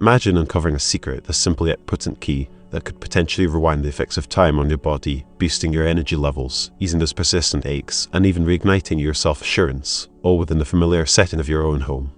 Imagine uncovering a secret, a simple yet potent key that could potentially rewind the effects of time on your body, boosting your energy levels, easing those persistent aches, and even reigniting your self-assurance, all within the familiar setting of your own home.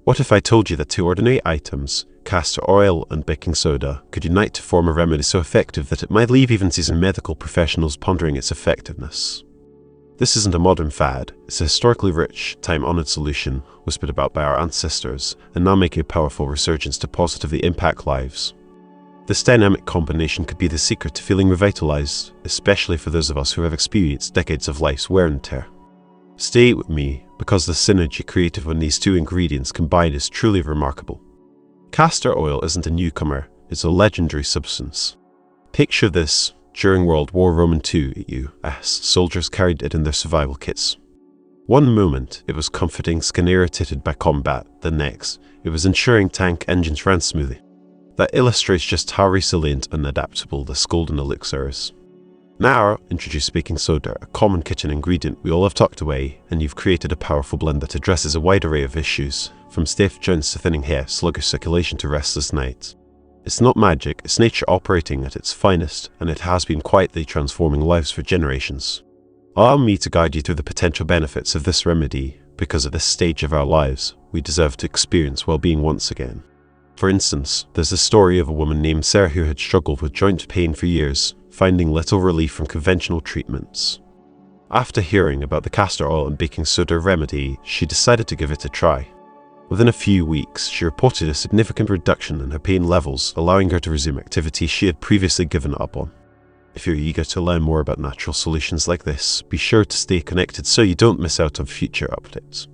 What if I told you that two ordinary items, castor oil and baking soda, could unite to form a remedy so effective that it might leave even seasoned medical professionals pondering its effectiveness? This isn't a modern fad, it's a historically rich, time-honored solution whispered about by our ancestors and now making a powerful resurgence to positively impact lives. This dynamic combination could be the secret to feeling revitalized, especially for those of us who have experienced decades of life's wear and tear. Stay with me, because the synergy created when these two ingredients combined is truly remarkable. Castor oil isn't a newcomer, it's a legendary substance. Picture this during World War II as soldiers carried it in their survival kits. One moment, it was comforting skin irritated by combat, the next, it was ensuring tank engines ran smoothly. That illustrates just how resilient and adaptable this golden elixir is. Now, introduce baking soda, a common kitchen ingredient we all have tucked away, and you've created a powerful blend that addresses a wide array of issues, from stiff joints to thinning hair, sluggish circulation to restless nights. It's not magic, it's nature operating at its finest, and it has been quietly transforming lives for generations. Allow me to guide you through the potential benefits of this remedy, because at this stage of our lives, we deserve to experience well-being once again. For instance, there's the story of a woman named Sarah who had struggled with joint pain for years, finding little relief from conventional treatments. After hearing about the castor oil and baking soda remedy, she decided to give it a try. Within a few weeks, she reported a significant reduction in her pain levels, allowing her to resume activity she had previously given up on. If you're eager to learn more about natural solutions like this, be sure to stay connected so you don't miss out on future updates.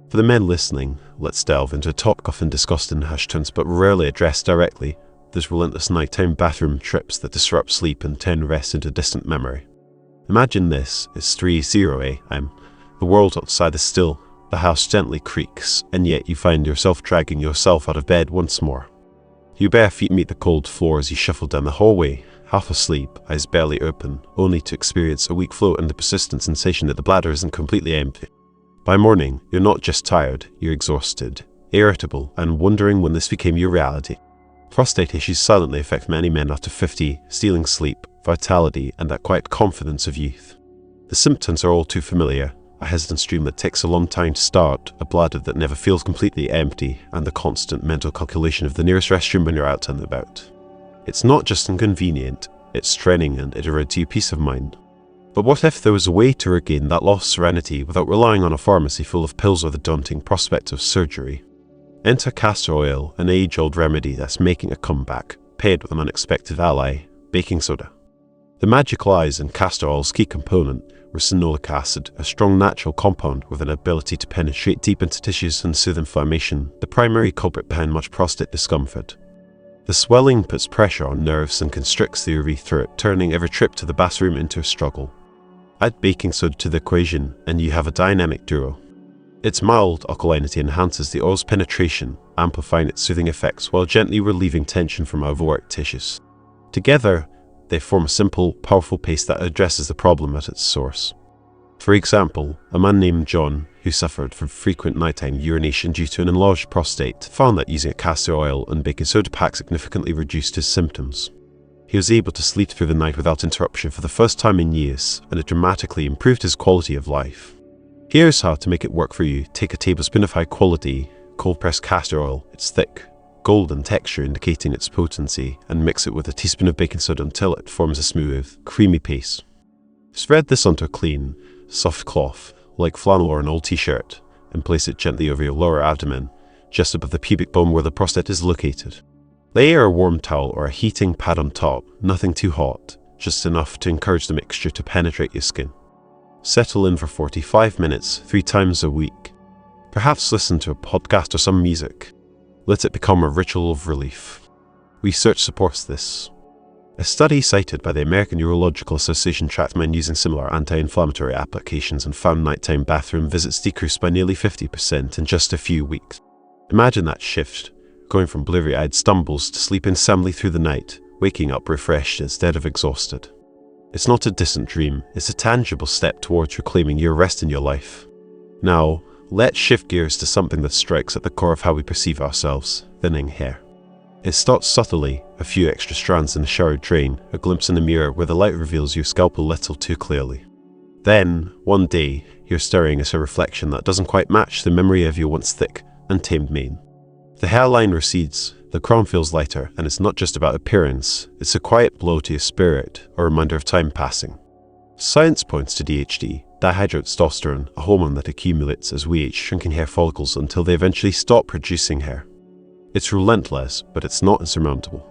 For the men listening, let's delve into a topic often discussed in hushed tones but rarely addressed directly, those relentless nighttime bathroom trips that disrupt sleep and turn rest into distant memory. Imagine this, it's 3:00 a.m. The world outside is still, the house gently creaks, and yet you find yourself dragging yourself out of bed once more. Your bare feet meet the cold floor as you shuffle down the hallway, half asleep, eyes barely open, only to experience a weak flow and the persistent sensation that the bladder isn't completely empty. By morning, you're not just tired, you're exhausted, irritable, and wondering when this became your reality. Prostate issues silently affect many men after 50, stealing sleep, vitality, and that quiet confidence of youth. The symptoms are all too familiar: a hesitant stream that takes a long time to start, a bladder that never feels completely empty, and the constant mental calculation of the nearest restroom when you're out and about. It's not just inconvenient, it's draining and it erodes your peace of mind. But what if there was a way to regain that lost serenity without relying on a pharmacy full of pills or the daunting prospect of surgery? Enter castor oil, an age-old remedy that's making a comeback, paired with an unexpected ally, baking soda. The magic lies in castor oil's key component, ricinoleic acid, a strong natural compound with an ability to penetrate deep into tissues and soothe inflammation, the primary culprit behind much prostate discomfort. The swelling puts pressure on nerves and constricts the urethra, turning every trip to the bathroom into a struggle. Add baking soda to the equation, and you have a dynamic duo. Its mild alkalinity enhances the oil's penetration, amplifying its soothing effects while gently relieving tension from overworked tissues. Together, they form a simple, powerful paste that addresses the problem at its source. For example, a man named John, who suffered from frequent nighttime urination due to an enlarged prostate, found that using a castor oil and baking soda pack significantly reduced his symptoms. He was able to sleep through the night without interruption for the first time in years, and it dramatically improved his quality of life. Here's how to make it work for you. Take a tablespoon of high-quality, cold-pressed castor oil. It's thick, golden texture indicating its potency, and mix it with a teaspoon of baking soda until it forms a smooth, creamy paste. Spread this onto a clean, soft cloth, like flannel or an old t-shirt, and place it gently over your lower abdomen, just above the pubic bone where the prostate is located. Layer a warm towel or a heating pad on top, nothing too hot, just enough to encourage the mixture to penetrate your skin. Settle in for 45 minutes, 3 times a week. Perhaps listen to a podcast or some music. Let it become a ritual of relief. Research supports this. A study cited by the American Urological Association tracked men using similar anti-inflammatory applications and found nighttime bathroom visits decreased by nearly 50% in just a few weeks. Imagine that shift, going from blurry-eyed stumbles to sleeping soundly through the night, waking up refreshed instead of exhausted. It's not a distant dream, it's a tangible step towards reclaiming your rest in your life. Now, let's shift gears to something that strikes at the core of how we perceive ourselves: thinning hair. It starts subtly, a few extra strands in the shower drain, a glimpse in the mirror where the light reveals your scalp a little too clearly. Then, one day, you're staring at a reflection that doesn't quite match the memory of your once thick, untamed mane. The hairline recedes, the crown feels lighter, and it's not just about appearance, it's a quiet blow to your spirit, a reminder of time passing. Science points to DHT, dihydrotestosterone, a hormone that accumulates as we age, shrinking hair follicles until they eventually stop producing hair. It's relentless, but it's not insurmountable.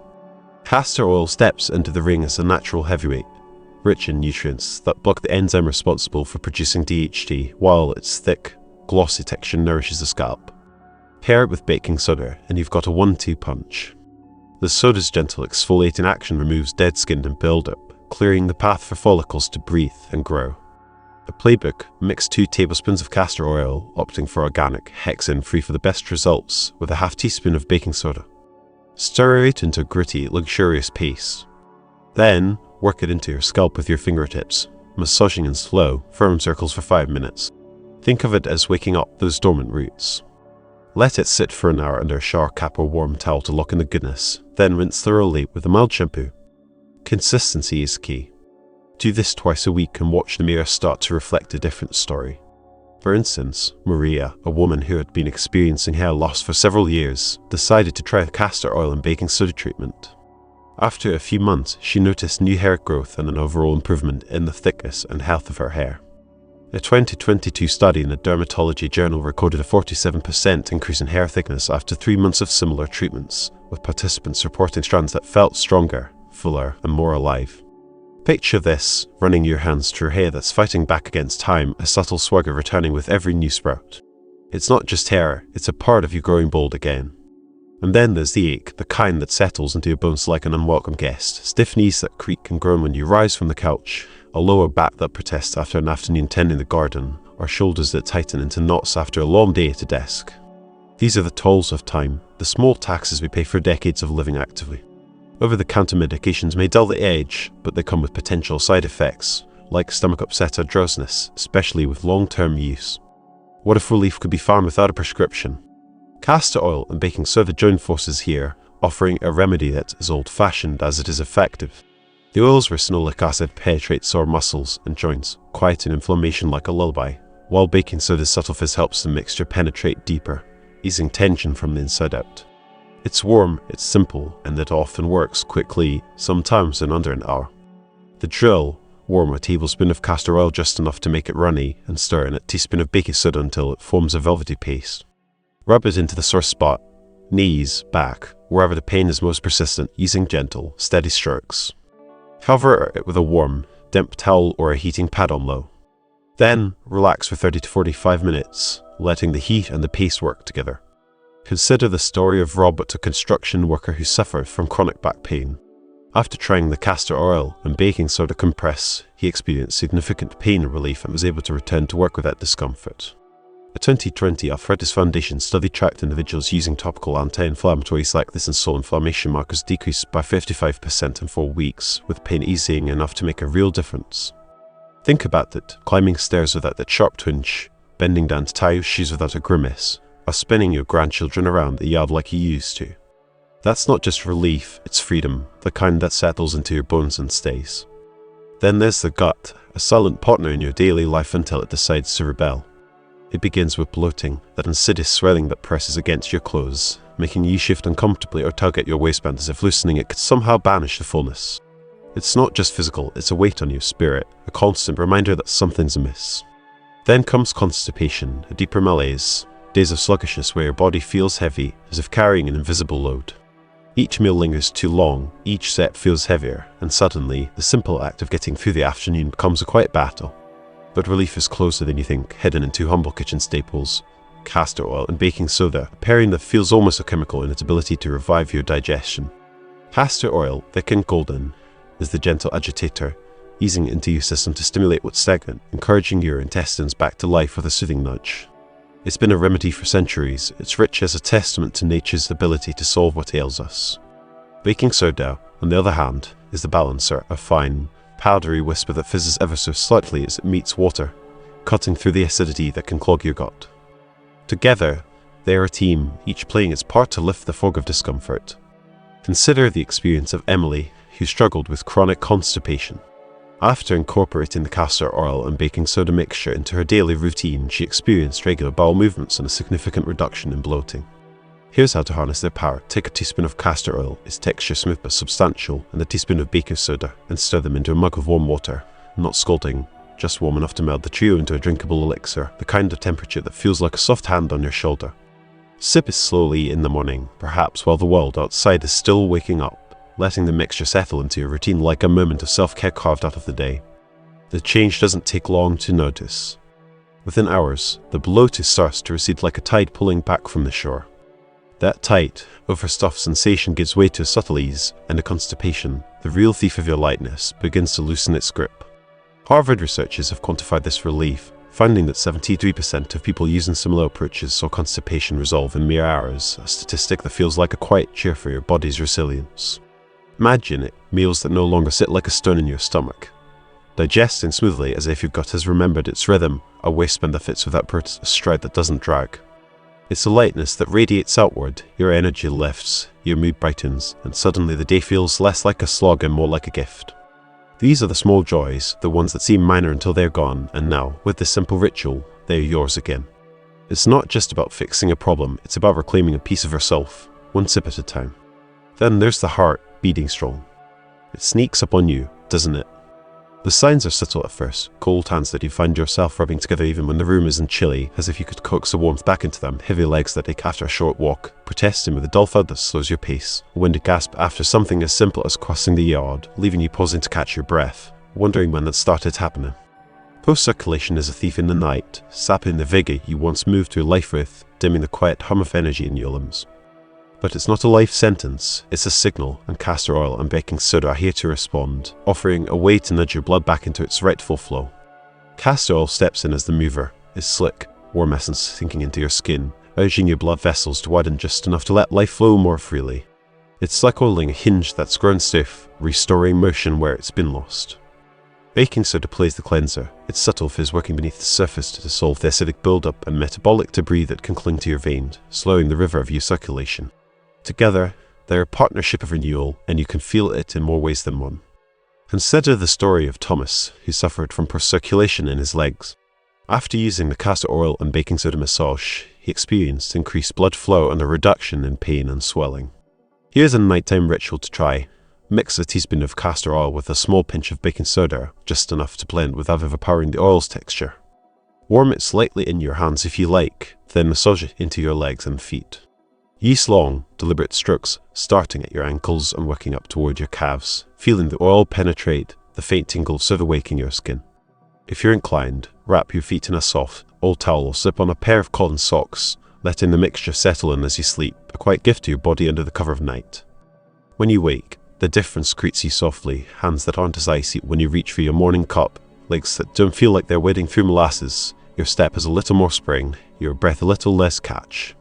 Castor oil steps into the ring as a natural heavyweight, rich in nutrients that block the enzyme responsible for producing DHT, while its thick, glossy texture nourishes the scalp. Pair it with baking soda, and you've got a 1-2 punch. The soda's gentle exfoliating action removes dead skin and buildup, clearing the path for follicles to breathe and grow. A playbook: mix 2 tablespoons of castor oil, opting for organic, hexane-free for the best results, with a half teaspoon of baking soda. Stir it into a gritty, luxurious paste. Then, work it into your scalp with your fingertips, massaging in slow, firm circles for 5 minutes. Think of it as waking up those dormant roots. Let it sit for an hour under a shower cap or warm towel to lock in the goodness, then rinse thoroughly with a mild shampoo. Consistency is key. Do this twice a week and watch the mirror start to reflect a different story. For instance, Maria, a woman who had been experiencing hair loss for several years, decided to try a castor oil and baking soda treatment. After a few months, she noticed new hair growth and an overall improvement in the thickness and health of her hair. A 2022 study in a dermatology journal recorded a 47% increase in hair thickness after 3 months of similar treatments, with participants reporting strands that felt stronger, fuller, and more alive. Picture this, running your hands through hair that's fighting back against time, a subtle swagger returning with every new sprout. It's not just hair, it's a part of you growing bold again. And then there's the ache, the kind that settles into your bones like an unwelcome guest, stiff knees that creak and groan when you rise from the couch, a lower back that protests after an afternoon tending the garden, or shoulders that tighten into knots after a long day at a desk. These are the tolls of time, the small taxes we pay for decades of living actively. Over-the-counter medications may dull the edge, but they come with potential side effects, like stomach upset or drowsiness, especially with long-term use. What if relief could be found without a prescription? Castor oil and baking soda join forces here, offering a remedy that's as old-fashioned as it is effective. The oil's ricinoleic acid penetrates sore muscles and joints, quieting inflammation like a lullaby, while baking soda's subtle fizz helps the mixture penetrate deeper, easing tension from the inside out. It's warm, it's simple, and it often works quickly, sometimes in under an hour. The drill: warm a tablespoon of castor oil just enough to make it runny, and stir in a teaspoon of baking soda until it forms a velvety paste. Rub it into the sore spot, knees, back, wherever the pain is most persistent, using gentle, steady strokes. Cover it with a warm, damp towel or a heating pad on low. Then, relax for 30 to 45 minutes, letting the heat and the paste work together. Consider the story of Robert, a construction worker who suffered from chronic back pain. After trying the castor oil and baking soda compress, he experienced significant pain relief and was able to return to work without discomfort. A 2020 Arthritis Foundation study tracked individuals using topical anti-inflammatories like this and saw inflammation markers decrease by 55% in 4 weeks, with pain easing enough to make a real difference. Think about it: climbing stairs without that sharp twinge, bending down to tie your shoes without a grimace, or spinning your grandchildren around the yard like you used to. That's not just relief, it's freedom, the kind that settles into your bones and stays. Then there's the gut, a silent partner in your daily life until it decides to rebel. It begins with bloating, that insidious swelling that presses against your clothes, making you shift uncomfortably or tug at your waistband as if loosening it could somehow banish the fullness. It's not just physical, it's a weight on your spirit, a constant reminder that something's amiss. Then comes constipation, a deeper malaise, days of sluggishness where your body feels heavy, as if carrying an invisible load. Each meal lingers too long, each set feels heavier, and suddenly, the simple act of getting through the afternoon becomes a quiet battle. But relief is closer than you think, hidden in 2 humble kitchen staples: castor oil and baking soda, a pairing that feels almost alchemical in its ability to revive your digestion. Castor oil, thick and golden, is the gentle agitator, easing into your system to stimulate what's stagnant, encouraging your intestines back to life with a soothing nudge. It's been a remedy for centuries. It's rich as a testament to nature's ability to solve what ails us. Baking soda, on the other hand, is the balancer, a fine, powdery whisper that fizzes ever so slightly as it meets water, cutting through the acidity that can clog your gut. Together, they are a team, each playing its part to lift the fog of discomfort. Consider the experience of Emily, who struggled with chronic constipation. After incorporating the castor oil and baking soda mixture into her daily routine, she experienced regular bowel movements and a significant reduction in bloating. Here's how to harness their power. Take a teaspoon of castor oil, its texture smooth but substantial, and a teaspoon of baking soda, and stir them into a mug of warm water. Not scalding, just warm enough to melt the trio into a drinkable elixir, the kind of temperature that feels like a soft hand on your shoulder. Sip it slowly in the morning, perhaps while the world outside is still waking up, letting the mixture settle into your routine like a moment of self-care carved out of the day. The change doesn't take long to notice. Within hours, the bloating starts to recede like a tide pulling back from the shore. That tight, overstuffed sensation gives way to a subtle ease, and the constipation, the real thief of your lightness, begins to loosen its grip. Harvard researchers have quantified this relief, finding that 73% of people using similar approaches saw constipation resolve in mere hours, a statistic that feels like a quiet cheer for your body's resilience. Imagine it, meals that no longer sit like a stone in your stomach, digesting smoothly as if your gut has remembered its rhythm, a waistband that fits without a stride that doesn't drag. It's a lightness that radiates outward, your energy lifts, your mood brightens, and suddenly the day feels less like a slog and more like a gift. These are the small joys, the ones that seem minor until they're gone, and now, with this simple ritual, they're yours again. It's not just about fixing a problem, it's about reclaiming a piece of yourself, one sip at a time. Then there's the heart, beating strong. It sneaks up on you, doesn't it? The signs are subtle at first, cold hands that you find yourself rubbing together even when the room isn't chilly, as if you could coax the warmth back into them, heavy legs that ache after a short walk, protesting with a dull thud that slows your pace, a winded gasp after something as simple as crossing the yard, leaving you pausing to catch your breath, wondering when that started happening. Post-circulation is a thief in the night, sapping the vigour you once moved through life with, dimming the quiet hum of energy in your limbs. But it's not a life sentence, it's a signal, and castor oil and baking soda are here to respond, offering a way to nudge your blood back into its rightful flow. Castor oil steps in as the mover, its slick, warm essence sinking into your skin, urging your blood vessels to widen just enough to let life flow more freely. It's like oiling a hinge that's grown stiff, restoring motion where it's been lost. Baking soda plays the cleanser, its subtle fizz working beneath the surface to dissolve the acidic buildup and metabolic debris that can cling to your veins, slowing the river of your circulation. Together, they're a partnership of renewal, and you can feel it in more ways than one. Consider the story of Thomas, who suffered from poor circulation in his legs. After using the castor oil and baking soda massage, he experienced increased blood flow and a reduction in pain and swelling. Here's a nighttime ritual to try. Mix a teaspoon of castor oil with a small pinch of baking soda, just enough to blend without overpowering the oil's texture. Warm it slightly in your hands if you like, then massage it into your legs and feet. Use long, deliberate strokes, starting at your ankles and working up toward your calves, feeling the oil penetrate, the faint tingle sort of waking your skin. If you're inclined, wrap your feet in a soft, old towel or slip on a pair of cotton socks, letting the mixture settle in as you sleep, a quiet gift to your body under the cover of night. When you wake, the difference greets you softly, hands that aren't as icy when you reach for your morning cup, legs that don't feel like they're wading through molasses, your step has a little more spring, your breath a little less catch.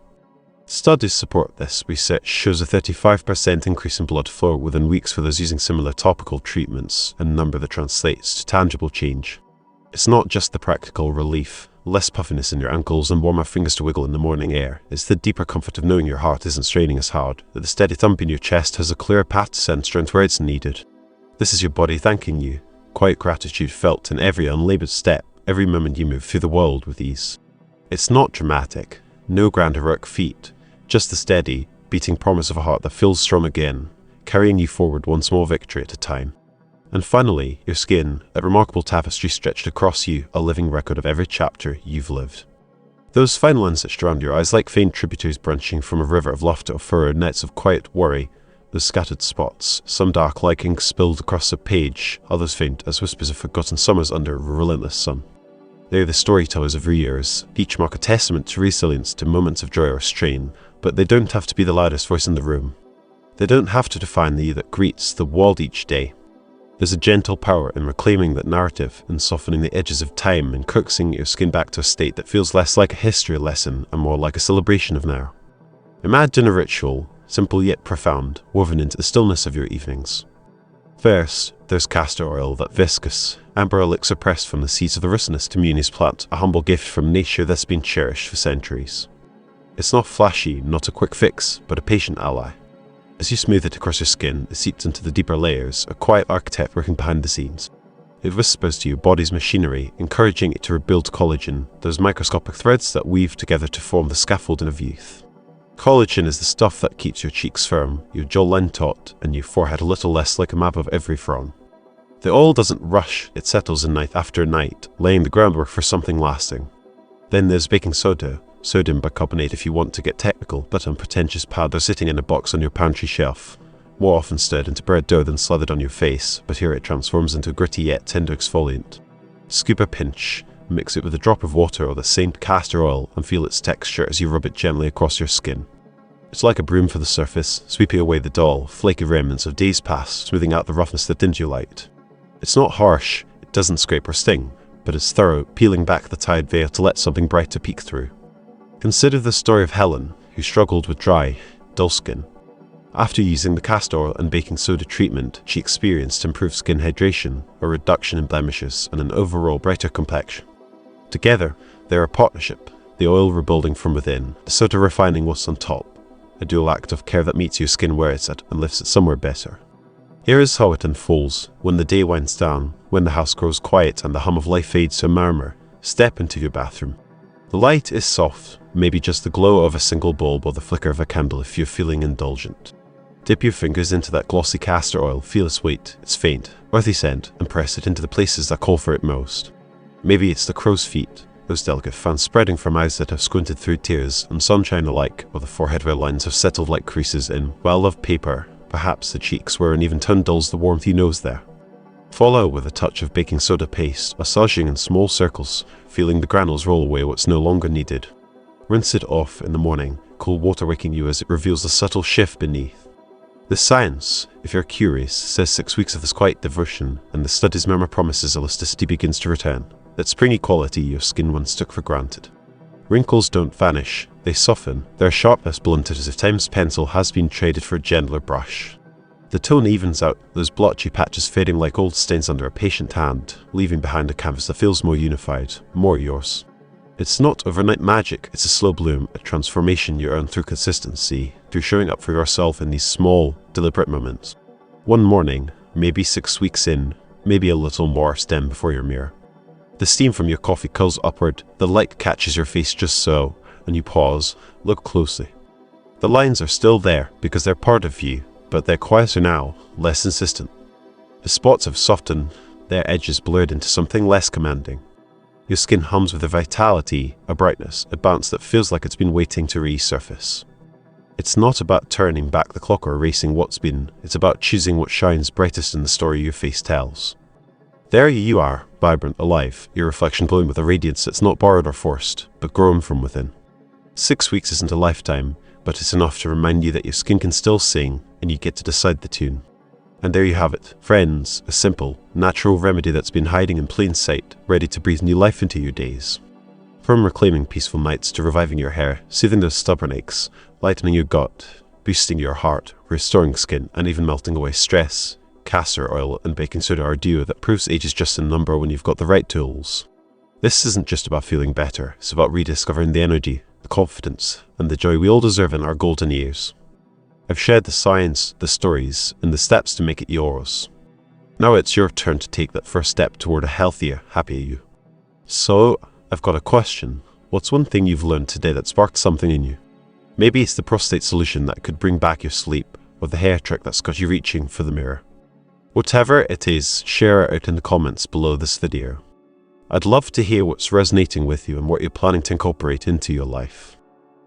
Studies support this. Research shows a 35% increase in blood flow within weeks for those using similar topical treatments, a number that translates to tangible change. It's not just the practical relief, less puffiness in your ankles and warmer fingers to wiggle in the morning air. It's the deeper comfort of knowing your heart isn't straining as hard, that the steady thump in your chest has a clearer path to send strength where it's needed. This is your body thanking you, quiet gratitude felt in every unlabored step, every moment you move through the world with ease. It's not dramatic, no grand heroic feat, just the steady, beating promise of a heart that feels strong again, carrying you forward one small victory at a time. And finally, your skin, that remarkable tapestry stretched across you, a living record of every chapter you've lived. Those fine lines that surround your eyes like faint tributaries branching from a river of laughter or furrowed nets of quiet worry, those scattered spots, some dark like ink spilled across a page, others faint as whispers of forgotten summers under a relentless sun. They are the storytellers of years, each mark a testament to resilience, to moments of joy or strain, but they don't have to be the loudest voice in the room. They don't have to define the you that greets the world each day. There's a gentle power in reclaiming that narrative and softening the edges of time and coaxing your skin back to a state that feels less like a history lesson and more like a celebration of now. Imagine a ritual, simple yet profound, woven into the stillness of your evenings. First, there's castor oil, that viscous, amber elixir pressed from the seeds of the Ricinus communis plant, a humble gift from nature that's been cherished for centuries. It's not flashy, not a quick fix, but a patient ally. As you smooth it across your skin, it seeps into the deeper layers, a quiet architect working behind the scenes. It whispers to your body's machinery, encouraging it to rebuild collagen, those microscopic threads that weave together to form the scaffolding of youth. Collagen is the stuff that keeps your cheeks firm, your jawline taut, and your forehead a little less like a map of every frown. The oil doesn't rush, it settles in night after night, laying the groundwork for something lasting. Then there's baking soda, sodium bicarbonate if you want to get technical, but unpretentious powder sitting in a box on your pantry shelf. More often stirred into bread dough than slathered on your face, but here it transforms into a gritty yet tender exfoliant. Scoop a pinch, mix it with a drop of water or the same castor oil and feel its texture as you rub it gently across your skin. It's like a broom for the surface, sweeping away the dull, flaky remnants of days past, smoothing out the roughness that dimmed your light. It's not harsh, it doesn't scrape or sting, but it's thorough, peeling back the tired veil to let something brighter peek through. Consider the story of Helen, who struggled with dry, dull skin. After using the castor oil and baking soda treatment, she experienced improved skin hydration, a reduction in blemishes, and an overall brighter complexion. Together, they're a partnership, the oil rebuilding from within, the soda refining what's on top, a dual act of care that meets your skin where it's at and lifts it somewhere better. Here is how it unfolds. When the day winds down, when the house grows quiet and the hum of life fades to a murmur, step into your bathroom. The light is soft, maybe just the glow of a single bulb or the flicker of a candle if you're feeling indulgent. Dip your fingers into that glossy castor oil, feel its weight, its faint, earthy scent, and press it into the places that call for it most. Maybe it's the crow's feet, those delicate fans spreading from eyes that have squinted through tears and sunshine alike, or the forehead where lines have settled like creases in well-loved paper. Perhaps the cheeks where an even tone dulls the warmth you knows there. Follow with a touch of baking soda paste, massaging in small circles, feeling the granules roll away what's no longer needed. Rinse it off in the morning, cool water waking you as it reveals the subtle shift beneath. The science, if you're curious, says 6 weeks of this quiet devotion, and the study's murmur promises elasticity begins to return, that springy quality your skin once took for granted. Wrinkles don't vanish, they soften, their sharpness blunted as if time's pencil has been traded for a gentler brush. The tone evens out, those blotchy patches fading like old stains under a patient hand, leaving behind a canvas that feels more unified, more yours. It's not overnight magic, it's a slow bloom, a transformation you earn through consistency, through showing up for yourself in these small, deliberate moments. One morning, maybe 6 weeks in, maybe a little more, stand before your mirror. The steam from your coffee curls upward, the light catches your face just so, and you pause, look closely. The lines are still there because they're part of you, but they're quieter now, less insistent. The spots have softened, their edges blurred into something less commanding. Your skin hums with a vitality, a brightness, a bounce that feels like it's been waiting to resurface. It's not about turning back the clock or erasing what's been, it's about choosing what shines brightest in the story your face tells. There you are, vibrant, alive, your reflection glowing with a radiance that's not borrowed or forced, but grown from within. 6 weeks isn't a lifetime, but it's enough to remind you that your skin can still sing, and you get to decide the tune. And there you have it, friends, a simple, natural remedy that's been hiding in plain sight, ready to breathe new life into your days. From reclaiming peaceful nights to reviving your hair, soothing those stubborn aches, lightening your gut, boosting your heart, restoring skin, and even melting away stress, castor oil and baking soda are a duo that proves age is just a number when you've got the right tools. This isn't just about feeling better, it's about rediscovering the energy, the confidence, and the joy we all deserve in our golden years. I've shared the science, the stories, and the steps to make it yours. Now it's your turn to take that first step toward a healthier, happier you. So, I've got a question. What's one thing you've learned today that sparked something in you? Maybe it's the prostate solution that could bring back your sleep, or the hair trick that's got you reaching for the mirror. Whatever it is, share it out in the comments below this video. I'd love to hear what's resonating with you and what you're planning to incorporate into your life.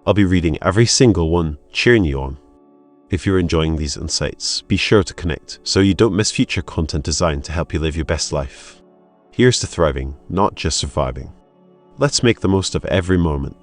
I'll be reading every single one, cheering you on. If you're enjoying these insights, be sure to connect so you don't miss future content designed to help you live your best life. Here's to thriving, not just surviving. Let's make the most of every moment.